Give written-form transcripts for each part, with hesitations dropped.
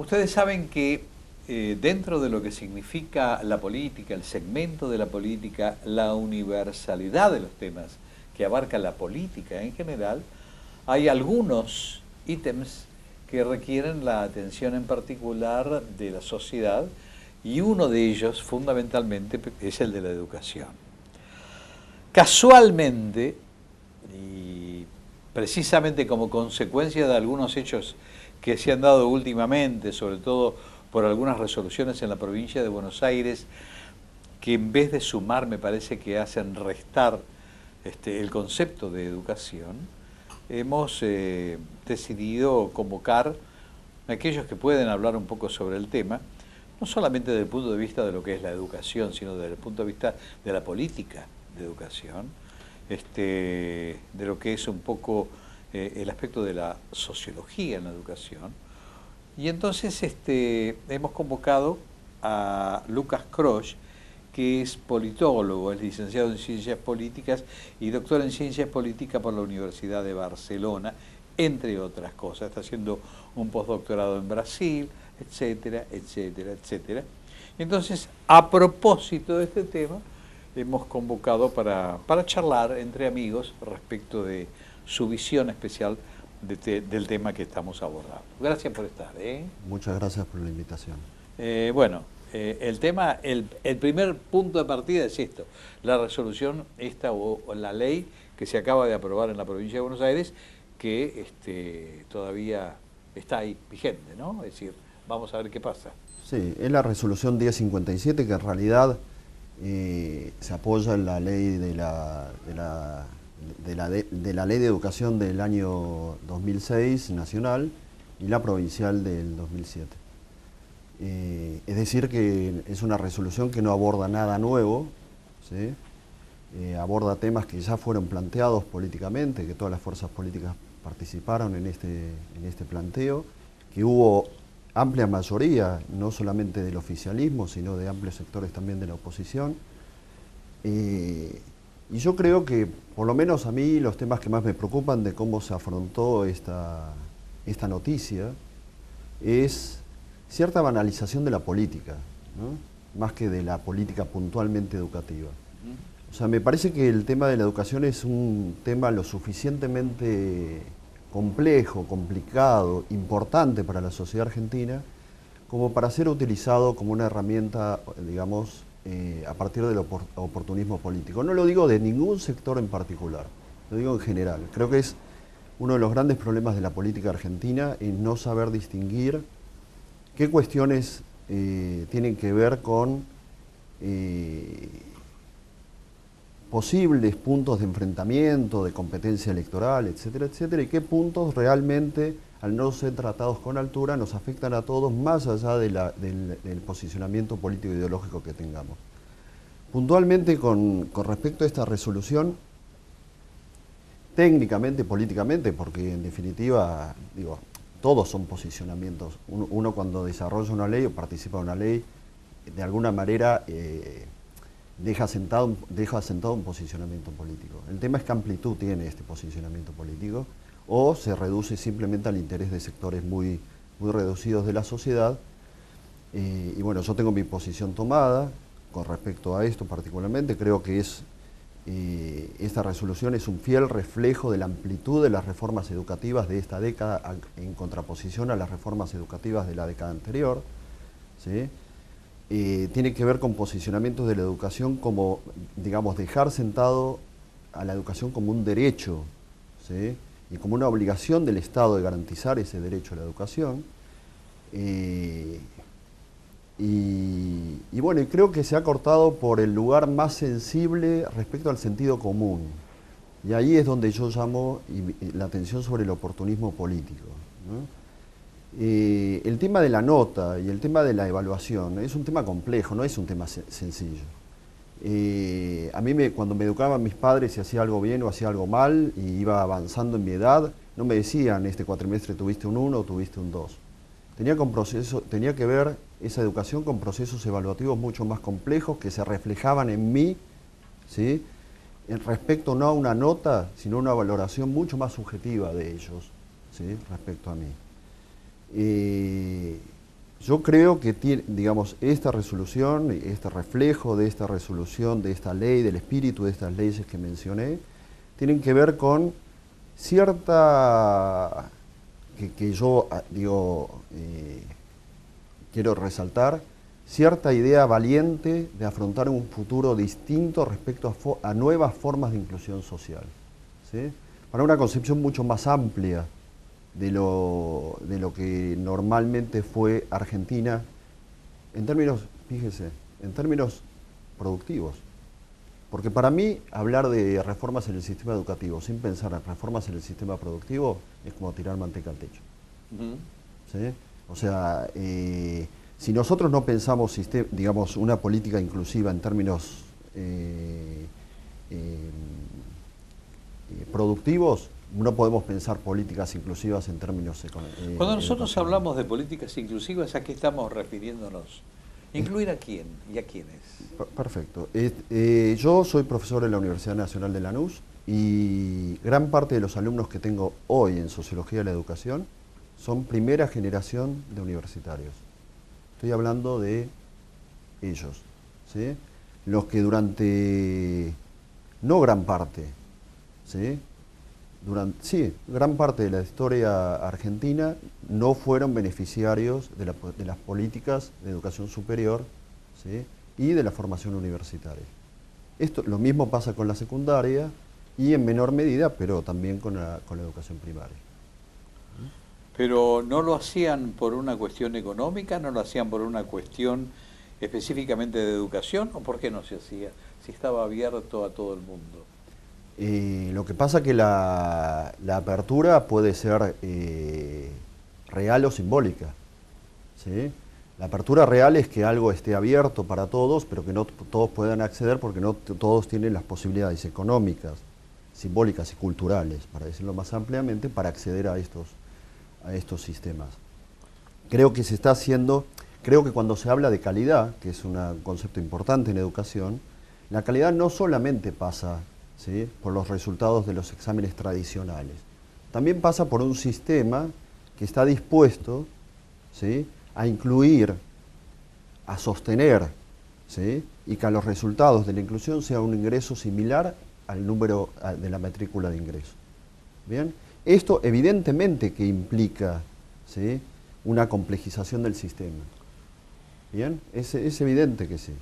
Ustedes saben que dentro de lo que significa la política, el segmento de la política, la universalidad de los temas que abarca la política en general, hay algunos ítems que requieren la atención en particular de la sociedad y uno de ellos fundamentalmente es el de la educación. Casualmente, y precisamente como consecuencia de algunos hechos que se han dado últimamente, sobre todo por algunas resoluciones en la provincia de Buenos Aires, que en vez de sumar me parece que hacen restar el concepto de educación, hemos decidido convocar a aquellos que pueden hablar un poco sobre el tema, no solamente desde el punto de vista de lo que es la educación, sino desde el punto de vista de la política de educación, de lo que es un poco el aspecto de la sociología en la educación. Y entonces hemos convocado a Lucas Croix, que es politólogo, es licenciado en Ciencias Políticas y doctor en Ciencias Políticas por la Universidad de Barcelona, entre otras cosas. Está haciendo un postdoctorado en Brasil, etcétera, etcétera, etcétera. Entonces, a propósito de este tema, hemos convocado para charlar entre amigos respecto de su visión especial del tema que estamos abordando. Gracias por estar. Muchas gracias por la invitación. El tema, el primer punto de partida es esto, la resolución esta o la ley que se acaba de aprobar en la provincia de Buenos Aires, que todavía está ahí vigente, ¿no? Es decir, vamos a ver qué pasa. Sí, es la resolución 1057 que en realidad se apoya en la ley de la ley de educación del año 2006 nacional y la provincial del 2007. Es decir que es una resolución que no aborda nada nuevo, ¿sí? Aborda temas que ya fueron planteados políticamente, que todas las fuerzas políticas participaron en este planteo, que hubo amplia mayoría, no solamente del oficialismo, sino de amplios sectores también de la oposición. Y yo creo que, por lo menos a mí, los temas que más me preocupan de cómo se afrontó esta noticia es cierta banalización de la política, ¿no? Más que de la política puntualmente educativa. O sea, me parece que el tema de la educación es un tema lo suficientemente complejo, complicado, importante para la sociedad argentina, como para ser utilizado como una herramienta, digamos, a partir del oportunismo político. No lo digo de ningún sector en particular, lo digo en general. Creo que es uno de los grandes problemas de la política argentina en no saber distinguir qué cuestiones tienen que ver con posibles puntos de enfrentamiento, de competencia electoral, etcétera, etcétera, y qué puntos realmente, al no ser tratados con altura, nos afectan a todos más allá del posicionamiento político e ideológico que tengamos. Puntualmente, con respecto a esta resolución, técnicamente, políticamente, porque en definitiva, digo, todos son posicionamientos. Uno cuando desarrolla una ley o participa en una ley, de alguna manera deja asentado un posicionamiento político. El tema es qué amplitud tiene este posicionamiento político, o se reduce simplemente al interés de sectores muy reducidos de la sociedad. Y bueno, yo tengo mi posición tomada con respecto a esto particularmente. Creo que esta resolución es un fiel reflejo de la amplitud de las reformas educativas de esta década en contraposición a las reformas educativas de la década anterior, ¿sí? Tiene que ver con posicionamientos de la educación como, digamos, dejar sentado a la educación como un derecho, ¿sí? Y como una obligación del Estado de garantizar ese derecho a la educación. Y bueno, y creo que se ha cortado por el lugar más sensible respecto al sentido común. Y ahí es donde yo llamo la atención sobre el oportunismo político, ¿no? El tema de la nota y el tema de la evaluación es un tema complejo, no es un tema sencillo. A mí cuando me educaban mis padres, si hacía algo bien o hacía algo mal y iba avanzando en mi edad, no me decían este cuatrimestre tuviste un 1 o tuviste un 2. Tenía que ver esa educación con procesos evaluativos mucho más complejos que se reflejaban en mí, ¿sí? Respecto no a una nota, sino a una valoración mucho más subjetiva de ellos, ¿sí? Respecto a mí. yo creo que digamos, esta resolución, este reflejo de esta resolución, de esta ley, del espíritu de estas leyes que mencioné, tienen que ver con cierta, que yo digo, quiero resaltar, cierta idea valiente de afrontar un futuro distinto respecto a nuevas formas de inclusión social, ¿sí? Para una concepción mucho más amplia de lo que normalmente fue Argentina, en términos, fíjese, en términos productivos. Porque para mí, hablar de reformas en el sistema educativo sin pensar en reformas en el sistema productivo es como tirar manteca al techo. ¿Sí? O sea, si nosotros no pensamos, digamos, una política inclusiva en términos productivos, no podemos pensar políticas inclusivas en términos económicos. Cuando nosotros hablamos de políticas inclusivas, ¿a qué estamos refiriéndonos? ¿Incluir a quién y a quiénes? Perfecto. Yo soy profesor en la Universidad Nacional de Lanús y gran parte de los alumnos que tengo hoy en Sociología de la Educación son primera generación de universitarios. Estoy hablando de ellos, ¿sí? Los que durante, no gran parte, ¿sí? Gran parte de la historia argentina no fueron beneficiarios de las políticas de educación superior, ¿sí? Y de la formación universitaria. Lo mismo pasa con la secundaria y en menor medida, pero también con la educación primaria. Pero ¿no lo hacían por una cuestión económica? ¿No lo hacían por una cuestión específicamente de educación? ¿O por qué no se hacía si estaba abierto a todo el mundo? Lo que pasa es que la apertura puede ser real o simbólica, ¿sí? La apertura real es que algo esté abierto para todos, pero que no todos puedan acceder porque no todos tienen las posibilidades económicas, simbólicas y culturales, para decirlo más ampliamente, para acceder a estos sistemas. Creo que se está haciendo, creo que cuando se habla de calidad, que es un concepto importante en educación, la calidad no solamente pasa, ¿sí?, por los resultados de los exámenes tradicionales, también pasa por un sistema que está dispuesto, ¿sí?, a incluir, a sostener, ¿sí?, y que a los resultados de la inclusión sea un ingreso similar al número de la matrícula de ingreso. ¿Bien? Esto evidentemente que implica, ¿sí?, una complejización del sistema. ¿Bien? Es evidente que sí.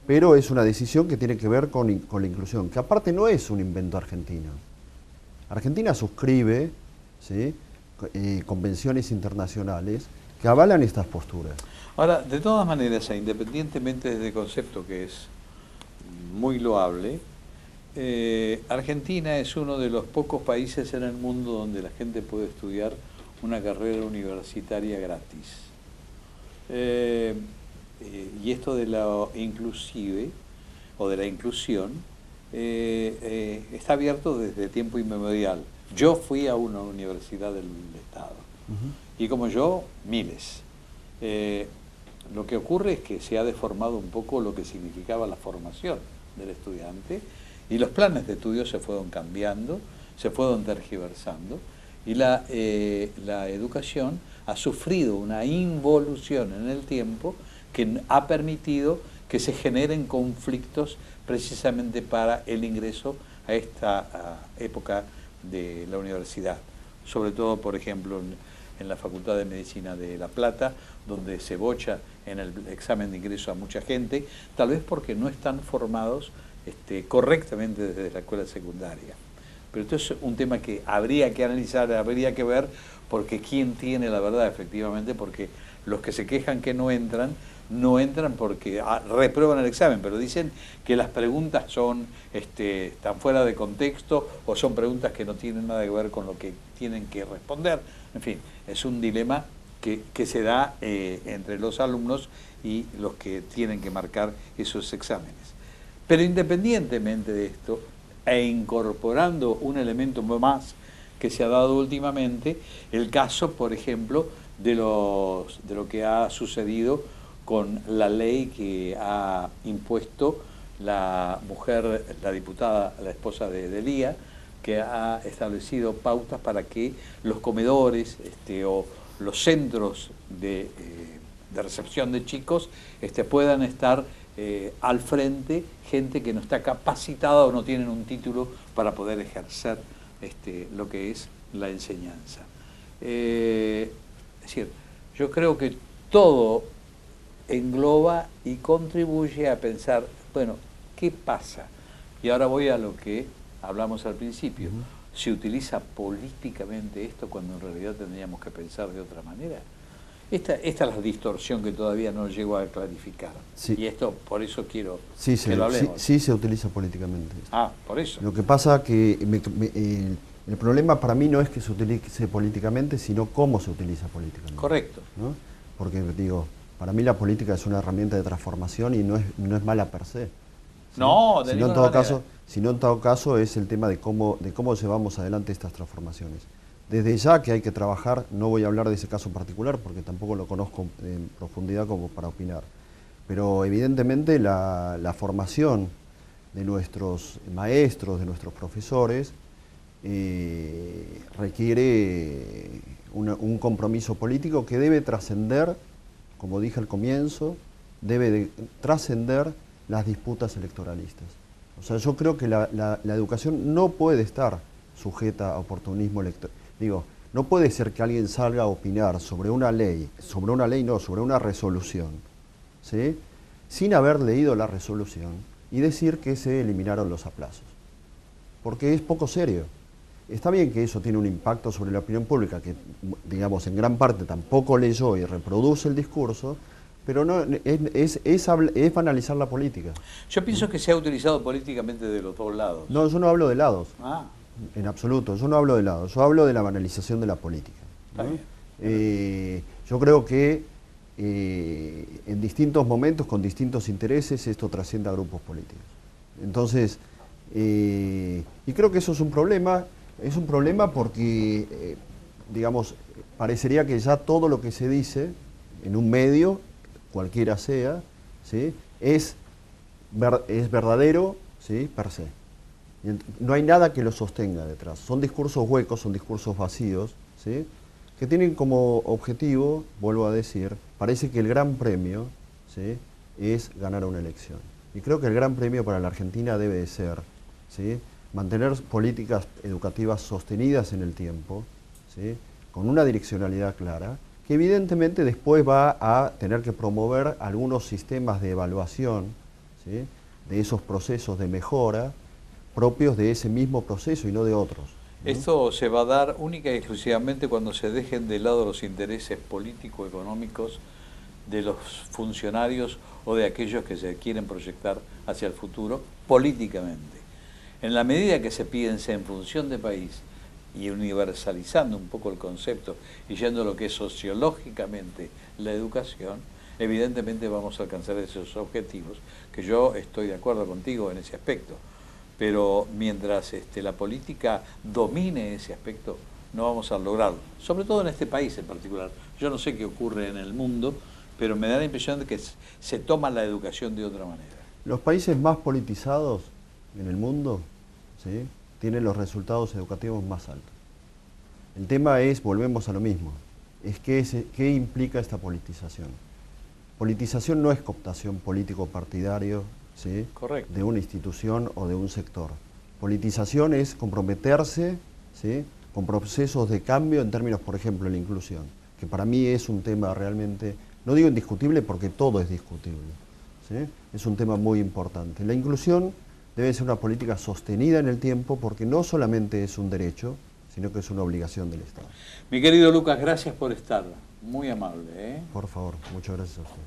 Pero es una decisión que tiene que ver con la inclusión, que aparte no es un invento argentino. Argentina suscribe, ¿sí?, convenciones internacionales que avalan estas posturas. Ahora, de todas maneras, independientemente de este concepto que es muy loable, Argentina es uno de los pocos países en el mundo donde la gente puede estudiar una carrera universitaria gratis. Y esto de la inclusive, o de la inclusión, está abierto desde tiempo inmemorial. Yo fui a una universidad del Estado, y como yo, miles. Lo que ocurre es que se ha deformado un poco lo que significaba la formación del estudiante, y los planes de estudio se fueron cambiando, se fueron tergiversando, y la educación ha sufrido una involución en el tiempo que ha permitido que se generen conflictos precisamente para el ingreso a esta época de la universidad. Sobre todo, por ejemplo, en la Facultad de Medicina de La Plata, donde se bocha en el examen de ingreso a mucha gente, tal vez porque no están formados correctamente desde la escuela secundaria. Pero esto es un tema que habría que analizar, habría que ver, porque quién tiene la verdad, efectivamente, porque los que se quejan que no entran porque reprueban el examen, pero dicen que las preguntas son están fuera de contexto, o son preguntas que no tienen nada que ver con lo que tienen que responder. En fin, es un dilema que se da entre los alumnos y los que tienen que marcar esos exámenes. Pero independientemente de esto, e incorporando un elemento más que se ha dado últimamente, el caso, por ejemplo, de lo que ha sucedido con la ley que ha impuesto la mujer, la diputada, la esposa de Delía, que ha establecido pautas para que los comedores o los centros de de recepción de chicos, puedan estar al frente gente que no está capacitada o no tienen un título para poder ejercer lo que es la enseñanza. Es decir, yo creo que todo engloba y contribuye a pensar, bueno, ¿qué pasa? Y ahora voy a lo que hablamos al principio. ¿Se utiliza políticamente esto cuando en realidad tendríamos que pensar de otra manera? Esta es la distorsión que todavía no llego a clarificar. Sí. Y esto, por eso quiero que lo hablemos. Sí se utiliza políticamente. Ah, por eso. Lo que pasa que el problema para mí no es que se utilice políticamente, sino cómo se utiliza políticamente. Correcto. ¿No? Porque, digo, para mí la política es una herramienta de transformación y no es mala per se. ¿Sí? No, de ninguna manera. Sino en todo caso es el tema de cómo llevamos adelante estas transformaciones. Desde ya que hay que trabajar, no voy a hablar de ese caso particular porque tampoco lo conozco en profundidad como para opinar, pero evidentemente la formación de nuestros maestros, de nuestros profesores, requiere un compromiso político que debe trascender, como dije al comienzo, debe de trascender las disputas electoralistas. O sea, yo creo que la educación no puede estar sujeta a oportunismo electoral. Digo, no puede ser que alguien salga a opinar sobre una resolución, ¿sí? Sin haber leído la resolución y decir que se eliminaron los aplazos. Porque es poco serio. Está bien que eso tiene un impacto sobre la opinión pública, que, digamos, en gran parte tampoco leyó y reproduce el discurso, pero no es banalizar la política. Yo pienso que se ha utilizado políticamente de los dos lados. No, yo no hablo de lados. Ah. En absoluto, yo no hablo de lados, yo hablo de la banalización de la política, ¿no? Yo creo que en distintos momentos, con distintos intereses, esto trasciende a grupos políticos. Entonces, y creo que eso es un problema porque, digamos, parecería que ya todo lo que se dice en un medio, cualquiera sea, ¿sí? es verdadero, ¿sí? per se. No hay nada que lo sostenga detrás. Son discursos huecos, son discursos vacíos, ¿sí? que tienen como objetivo, vuelvo a decir, parece que el gran premio, ¿sí? es ganar una elección. Y creo que el gran premio para la Argentina debe de ser, ¿sí? mantener políticas educativas sostenidas en el tiempo, ¿sí? con una direccionalidad clara, que evidentemente después va a tener que promover algunos sistemas de evaluación, ¿sí? de esos procesos de mejora, propios de ese mismo proceso y no de otros, ¿no? Esto se va a dar única y exclusivamente cuando se dejen de lado los intereses político-económicos de los funcionarios o de aquellos que se quieren proyectar hacia el futuro políticamente. En la medida que se piense en función de país y universalizando un poco el concepto y yendo a lo que es sociológicamente la educación, evidentemente vamos a alcanzar esos objetivos, que yo estoy de acuerdo contigo en ese aspecto. Pero mientras la política domine ese aspecto, no vamos a lograrlo, sobre todo en este país en particular. Yo no sé qué ocurre en el mundo, pero me da la impresión de que se toma la educación de otra manera. Los países más politizados en el mundo, ¿sí? tienen los resultados educativos más altos. El tema es, volvemos a lo mismo, es ¿qué implica esta politización? Politización no es cooptación político-partidario, ¿sí? Correcto. de una institución o de un sector. Politización es comprometerse, ¿sí? con procesos de cambio en términos, por ejemplo, de la inclusión, que para mí es un tema realmente, no digo indiscutible porque todo es discutible, ¿sí? es un tema muy importante. La inclusión debe ser una política sostenida en el tiempo porque no solamente es un derecho, sino que es una obligación del Estado. Mi querido Lucas, gracias por estar, muy amable. Por favor, muchas gracias a usted.